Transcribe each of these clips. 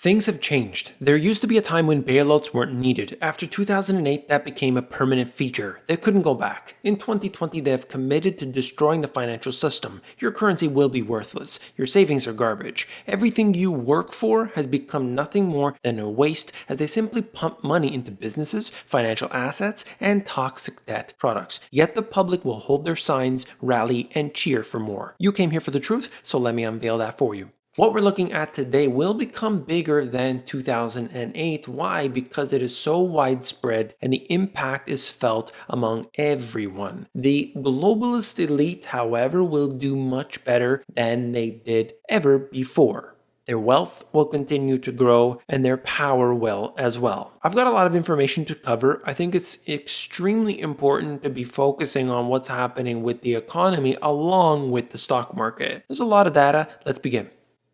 Things have changed. There used to be a time when bailouts weren't needed. After 2008, that became a permanent feature. They couldn't go back. In 2020, they have committed to destroying the financial system. Your currency will be worthless. Your savings are garbage. Everything you work for has become nothing more than a waste as they simply pump money into businesses, financial assets, and toxic debt products. Yet the public will hold their signs, rally, and cheer for more. You came here for the truth, so let me unveil that for you. What we're looking at today will become bigger than 2008. Why? Because it is so widespread and the impact is felt among everyone. The globalist elite, however, will do much better than they did ever before. Their wealth will continue to grow and their power will as well. I've got a lot of information to cover. I think it's extremely important to be focusing on what's happening with the economy along with the stock market. There's a lot of data. Let's begin.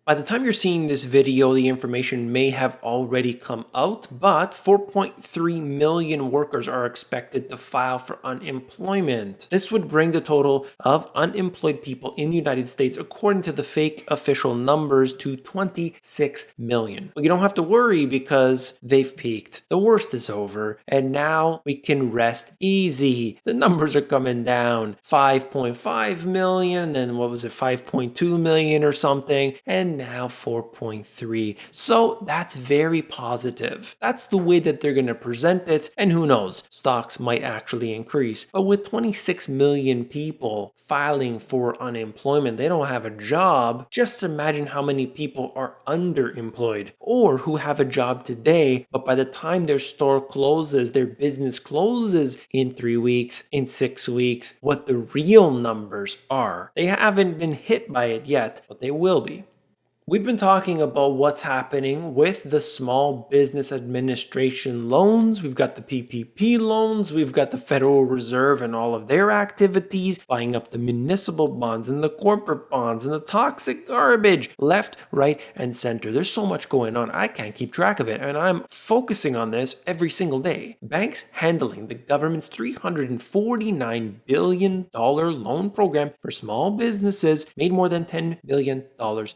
By the time you're seeing this video, the information may have already come out, but 4.3 million workers are expected to file for unemployment. This would bring the total of unemployed people in the United States, according to the fake official numbers, to 26 million. But you don't have to worry because they've peaked. The worst is over, and now we can rest easy. The numbers are coming down. 5.5 million, and then what was it, 5.2 million or something, and now 4.3. So that's very positive. That's the way that they're going to present it, and who knows, stocks might actually increase. But with 26 million people filing for unemployment, they don't have a job. Just imagine how many people are underemployed or who have a job today, but by the time their store closes, their business closes in 3 weeks, in 6 weeks, what the real numbers are. They haven't been hit by it yet, but they will be. We've been talking about what's happening with the Small Business Administration loans. We've got the PPP loans. We've got the Federal Reserve and all of their activities, buying up the municipal bonds and the corporate bonds and the toxic garbage, left, right, and center. There's so much going on. I can't keep track of it, and I'm focusing on this every single day. Banks handling the government's $349 billion loan program for small businesses made more than $10 billion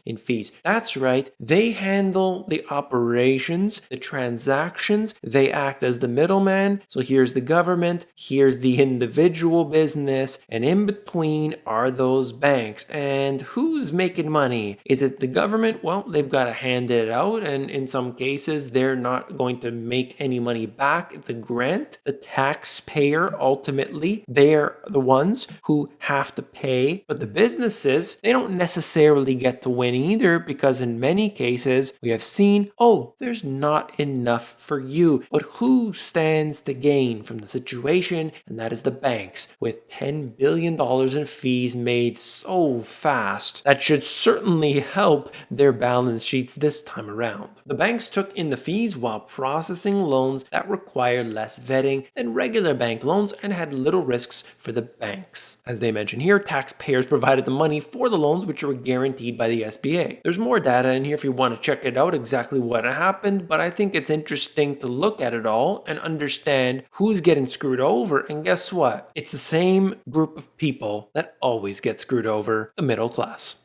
in fees. That's right, they handle the operations, the transactions, they act as the middleman. So here's the government, here's the individual business, and in between are those banks. And who's making money? Is it the government? Well, they've got to hand it out, and in some cases, they're not going to make any money back. It's a grant. The taxpayer, ultimately, they're the ones who have to pay. But the businesses, they don't necessarily get to win either, because in many cases we have seen, oh, there's not enough for you. But who stands to gain from the situation? And that is the banks, with $10 billion in fees made so fast. That should certainly help their balance sheets this time around. The banks took in the fees while processing loans that require less vetting than regular bank loans and had little risks for the banks. As they mention here, taxpayers provided the money for the loans, which were guaranteed by the SBA. There's more data in here if you want to check it out exactly what happened, but I think it's interesting to look at it all and understand who's getting screwed over. And guess what? It's the same group of people that always get screwed over, the middle class.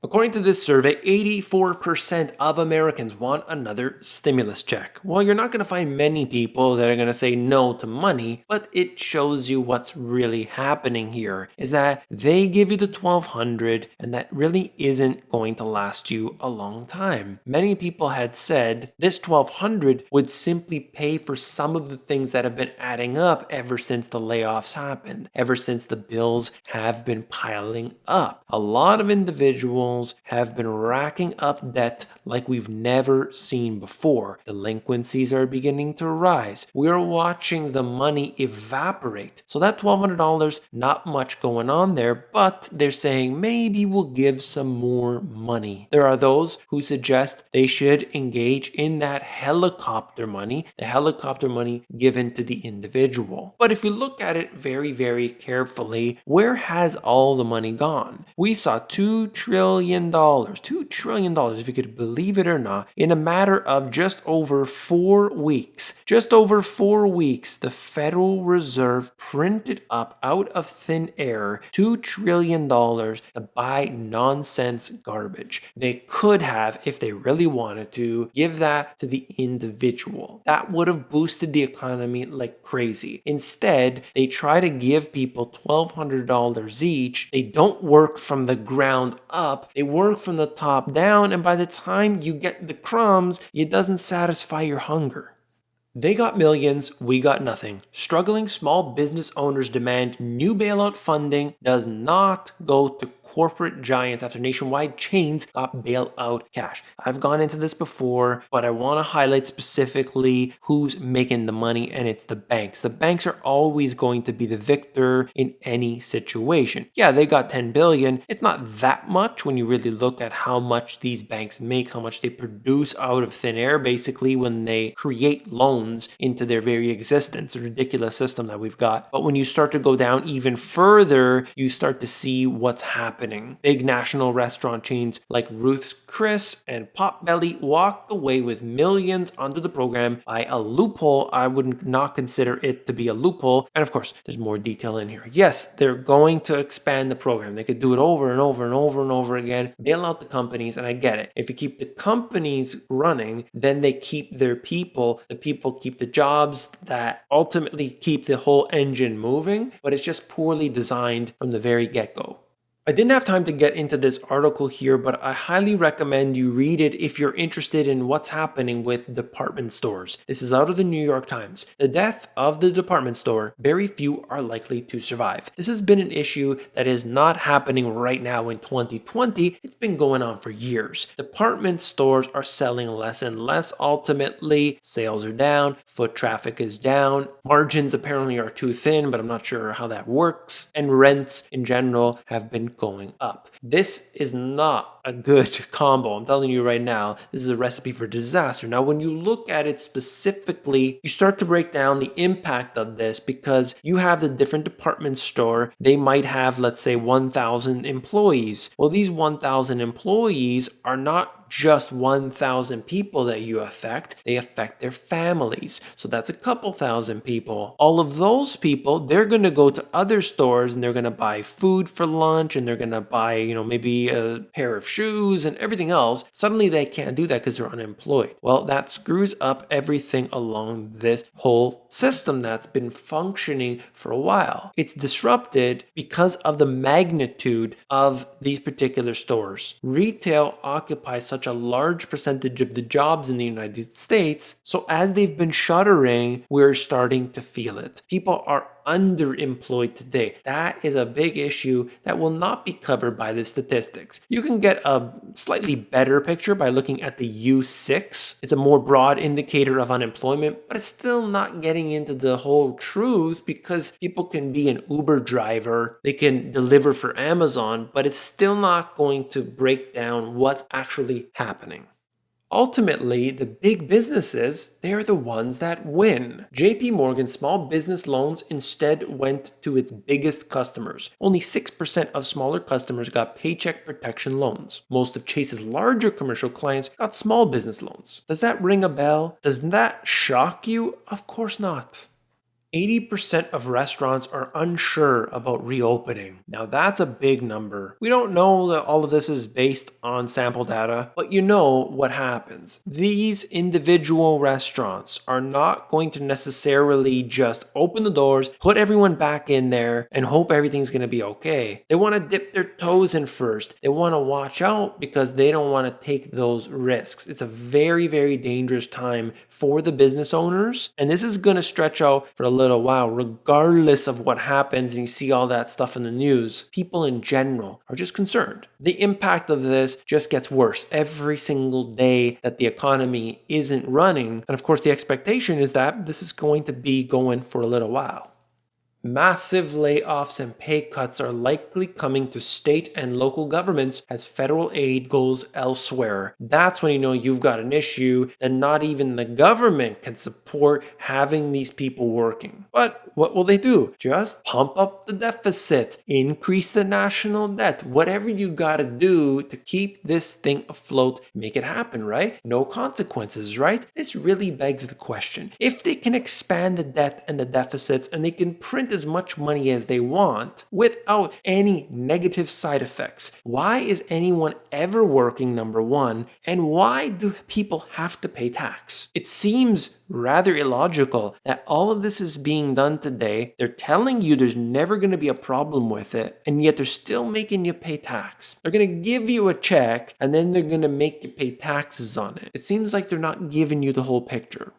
According to this survey, 84% of Americans want another stimulus check. Well, you're not going to find many people that are going to say no to money, but it shows you what's really happening here is that they give you the $1,200 and that really isn't going to last you a long time. Many people had said this $1,200 would simply pay for some of the things that have been adding up ever since the layoffs happened, ever since the bills have been piling up. A lot of individuals have been racking up debt like we've never seen before. Delinquencies are beginning to rise. We're watching the money evaporate. So that $1,200, not much going on there, but they're saying maybe we'll give some more money. There are those who suggest they should engage in that helicopter money, the helicopter money given to the individual. But if you look at it very, very carefully, where has all the money gone? We saw $2 trillion, $2 trillion, if you could believe believe it or not, in a matter of just over 4 weeks, the Federal Reserve printed up out of thin air $2 trillion to buy nonsense garbage. They could have, if they really wanted to, give that to the individual. That would have boosted the economy like crazy. Instead, they try to give people $1,200 each. They don't work from the ground up, they work from the top down, and by the time you get the crumbs, it doesn't satisfy your hunger. They got millions, we got nothing. Struggling small business owners demand new bailout funding does not go to corporate giants after nationwide chains got bailout cash. I've gone into this before, but I want to highlight specifically who's making the money, and it's the banks. The banks are always going to be the victor in any situation. Yeah, they got 10 billion. It's not that much when you really look at how much these banks make, how much they produce out of thin air, basically, when they create loans into their very existence. A ridiculous system that we've got. But when you start to go down even further, you start to see what's happening. Big national restaurant chains like Ruth's Chris and Potbelly walked away with millions under the program by a loophole. I would not consider it to be a loophole. And of course, there's more detail in here. Yes, they're going to expand the program. They could do it over and over and over and over again, bail out the companies, and I get it. If you keep the companies running, then they keep their people. The people keep the jobs that ultimately keep the whole engine moving, but it's just poorly designed from the very get-go. I didn't have time to get into this article here, but I highly recommend you read it if you're interested in what's happening with department stores. This is out of the New York Times. The death of the department store, very few are likely to survive. This has been an issue that is not happening right now in 2020. It's been going on for years. Department stores are selling less and less. Ultimately, sales are down, foot traffic is down, margins apparently are too thin, but I'm not sure how that works, and rents in general have been going up. This is not a good combo. I'm telling you right now, this is a recipe for disaster. Now, when you look at it specifically, you start to break down the impact of this because you have the different department store. They might have, let's say, 1,000 employees. Well, these 1,000 employees are not just 1,000 people that you affect, they affect their families. So that's a couple thousand people. All of those people, they're going to go to other stores and they're going to buy food for lunch and they're going to buy, maybe a pair of shoes and everything else. Suddenly they can't do that because they're unemployed. Well, that screws up everything along this whole system that's been functioning for a while. It's disrupted because of the magnitude of these particular stores. Retail occupies such a large percentage of the jobs in the United States. So as they've been shuttering, we're starting to feel it. People are underemployed today. That is a big issue that will not be covered by the statistics. You can get a slightly better picture by looking at the U6. It's a more broad indicator of unemployment, but it's still not getting into the whole truth because people can be an Uber driver, they can deliver for Amazon, but it's still not going to break down what's actually happening. Ultimately, the big businesses, they're the ones that win. JP Morgan small business loans instead went to its biggest customers. Only 6% of smaller customers got paycheck protection loans. Most of Chase's larger commercial clients got small business loans. Does that ring a bell? Does that shock you? Of course not. 80% of restaurants are unsure about reopening. Now that's a big number. We don't know that all of this is based on sample data, but you know what happens. These individual restaurants are not going to necessarily just open the doors, put everyone back in there, and hope everything's going to be okay. They want to dip their toes in first. They want to watch out because they don't want to take those risks. It's a very, very dangerous time for the business owners, and this is going to stretch out for a little while, regardless of what happens, and you see all that stuff in the news. People in general are just concerned. The impact of this just gets worse every single day that the economy isn't running. And of course, the expectation is that this is going to be going for a little while. Massive layoffs and pay cuts are likely coming to state and local governments as federal aid goes elsewhere. That's when you know you've got an issue that not even the government can support having these people working. But what will they do? Just pump up the deficit, increase the national debt, whatever you gotta do to keep this thing afloat, make it happen, right? No consequences, right? This really begs the question. If they can expand the debt and the deficits and they can print as much money as they want without any negative side effects, why is anyone ever working, number one? And why do people have to pay tax? It seems rather illogical that all of this is being done today. They're telling you there's never going to be a problem with it, and yet they're still making you pay tax. They're going to give you a check, and then they're going to make you pay taxes on it. It seems like they're not giving you the whole picture.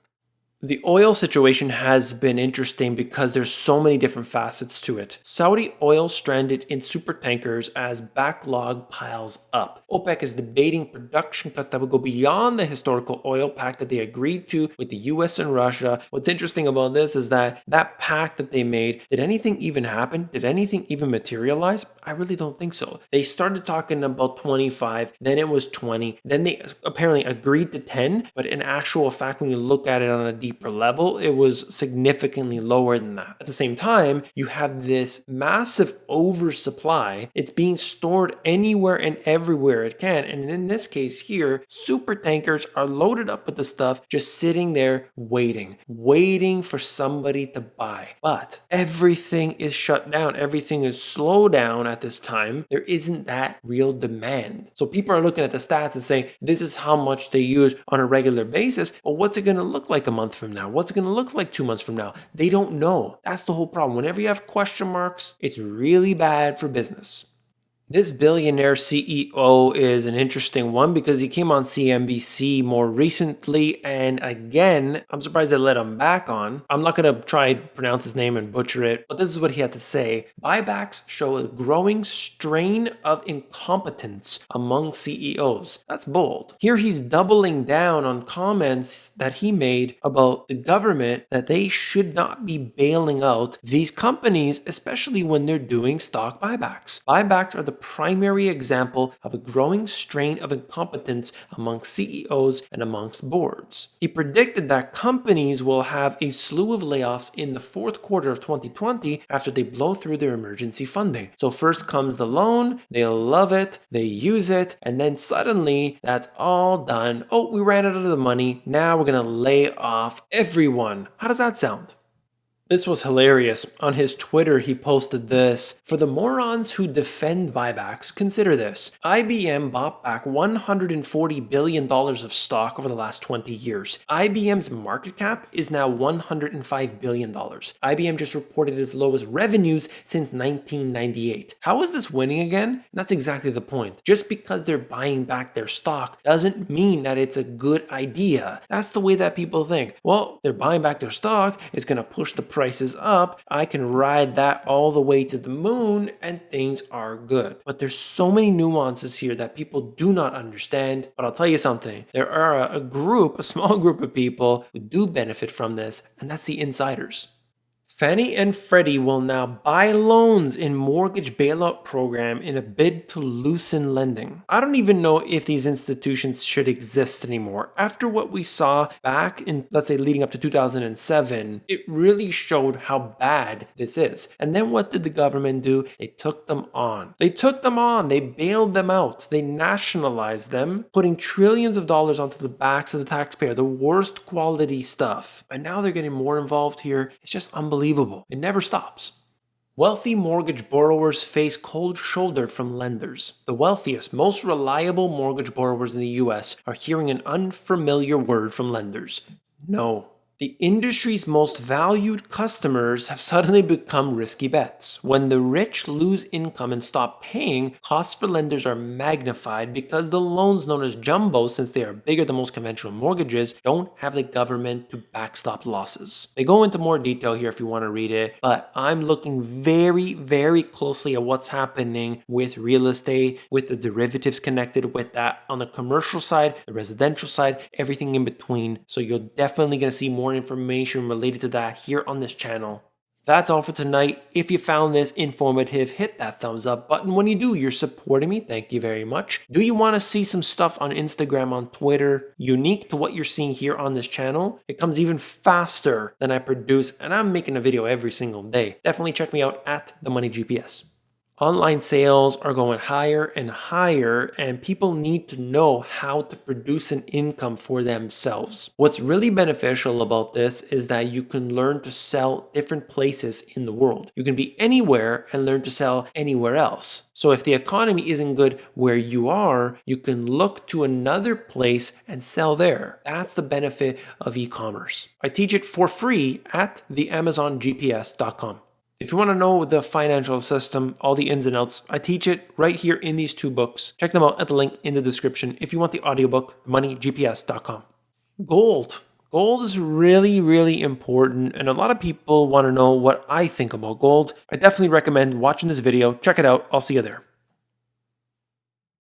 The oil situation has been interesting because there's so many different facets to it. Saudi oil stranded in super tankers as backlog piles up. OPEC is debating production cuts that would go beyond the historical oil pact that they agreed to with the US and Russia. What's interesting about this is that pact that they made, did anything even happen? Did anything even materialize? I really don't think so. They started talking about 25, then it was 20, then they apparently agreed to 10, but in actual fact, when you look at it on a deeper level, it was significantly lower than that. At the same time, you have this massive oversupply. It's being stored anywhere and everywhere it can. And in this case here, super tankers are loaded up with the stuff just sitting there waiting for somebody to buy. But everything is shut down. Everything is slowed down at this time. There isn't that real demand. So people are looking at the stats and saying, this is how much they use on a regular basis. But what's it going to look like a month from now? What's it going to look like 2 months from now? They don't know. That's the whole problem. Whenever you have question marks, it's really bad for business. This billionaire CEO is an interesting one because he came on CNBC more recently, and again, I'm surprised they let him back on. I'm not going to try to pronounce his name and butcher it, but this is what he had to say. Buybacks show a growing strain of incompetence among CEOs. That's bold. Here he's doubling down on comments that he made about the government that they should not be bailing out these companies, especially when they're doing stock buybacks. Buybacks are the primary example of a growing strain of incompetence among CEOs and amongst boards. He predicted that companies will have a slew of layoffs in the fourth quarter of 2020 after they blow through their emergency funding. So first comes the loan, they love it, they use it, and then suddenly that's all done. Oh, we ran out of the money, now we're gonna lay off everyone. How does that sound? This was hilarious. On his Twitter, he posted this. For the morons who defend buybacks, consider this. IBM bought back $140 billion of stock over the last 20 years. IBM's market cap is now $105 billion. IBM just reported its lowest revenues since 1998. How is this winning again? That's exactly the point. Just because they're buying back their stock doesn't mean that it's a good idea. That's the way that people think. Well, they're buying back their stock, it's going to push the prices up, I can ride that all the way to the moon and things are good. But there's so many nuances here that people do not understand. But I'll tell you something, there are a small group of people who do benefit from this, and that's the insiders. Fannie and Freddie will now buy loans in mortgage bailout program in a bid to loosen lending. I don't even know if these institutions should exist anymore. After what we saw back in, let's say, leading up to 2007, it really showed how bad this is. And then what did the government do? They took them on. They bailed them out. They nationalized them, putting trillions of dollars onto the backs of the taxpayer, the worst quality stuff. And now they're getting more involved here. It's just unbelievable. It never stops. Wealthy mortgage borrowers face cold shoulder from lenders. The wealthiest, most reliable mortgage borrowers in the US are hearing an unfamiliar word from lenders. No. The industry's most valued customers have suddenly become risky bets. When the rich lose income and stop paying, costs for lenders are magnified because the loans known as jumbo, since they are bigger than most conventional mortgages, don't have the government to backstop losses. They go into more detail here if you want to read it, but I'm looking very, very closely at what's happening with real estate, with the derivatives connected with that on the commercial side, the residential side, everything in between. So you're definitely going to see more information related to that here on this channel. That's all for tonight. If you found this informative, hit that thumbs up button. When you do, you're supporting me. Thank you very much. Do you want to see some stuff on Instagram, on Twitter, unique to what you're seeing here on this channel? It comes even faster than I produce, and I'm making a video every single day. Definitely check me out at The Money GPS. Online sales are going higher and higher, and people need to know how to produce an income for themselves. What's really beneficial about this is that you can learn to sell different places in the world. You can be anywhere and learn to sell anywhere else. So if the economy isn't good where you are, you can look to another place and sell there. That's the benefit of e-commerce. I teach it for free at theamazongps.com. If you want to know the financial system, all the ins and outs, I teach it right here in these two books. Check them out at the link in the description. If you want the audiobook, moneygps.com. Gold. Gold is really, really important, and a lot of people want to know what I think about gold. I definitely recommend watching this video. Check it out. I'll see you there.